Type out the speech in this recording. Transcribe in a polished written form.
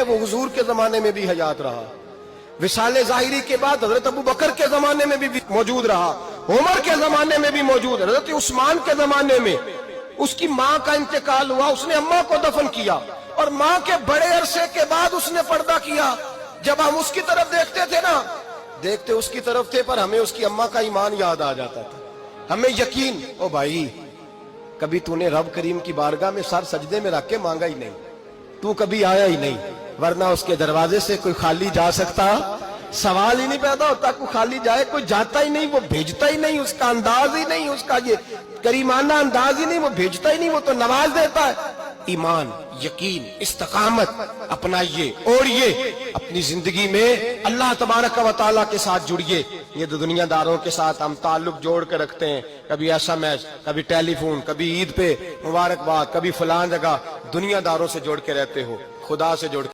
وہ حضور کے زمانے میں بھی حیات رہا، وصال ظاہری کے بعد حضرت ابو بکر کے زمانے میں بھی موجود رہا، عمر کے زمانے میں بھی موجود، حضرت عثمان کے زمانے میں اس کی ماں کا انتقال ہوا، اس نے اماں کو دفن کیا، اور ماں کے بڑے عرصے کے بعد اس نے پردہ کیا۔ جب ہم اس کی طرف دیکھتے تھے نا، دیکھتے اس کی طرف تھے، پر ہمیں اس کی اماں کا ایمان یاد آ جاتا تھا، ہمیں یقین، او بھائی کبھی تو نے رب کریم کی بارگاہ میں سر سجدے میں رکھ کے مانگا ہی نہیں، تو کبھی آیا ہی نہیں، ورنہ اس کے دروازے سے کوئی خالی جا سکتا؟ سوال ہی نہیں پیدا ہوتا، کوئی خالی جائے، کوئی جاتا ہی نہیں، وہ بھیجتا ہی نہیں، اس کا انداز ہی نہیں، اس کا یہ کریمانہ انداز ہی نہیں، وہ بھیجتا ہی نہیں، وہ تو نواز دیتا ہے۔ ایمان، یقین، استقامت اپنائیے، اوڑھیے اپنی زندگی میں، اللہ تبارک و تعالیٰ کے ساتھ جڑیے۔ یہ دنیا داروں کے ساتھ ہم تعلق جوڑ کے رکھتے ہیں، کبھی SMS، کبھی ٹیلی فون، کبھی عید پہ مبارکباد، کبھی فلان جگہ، دنیا داروں سے جوڑ کے رہتے ہو، خدا سے جوڑ کے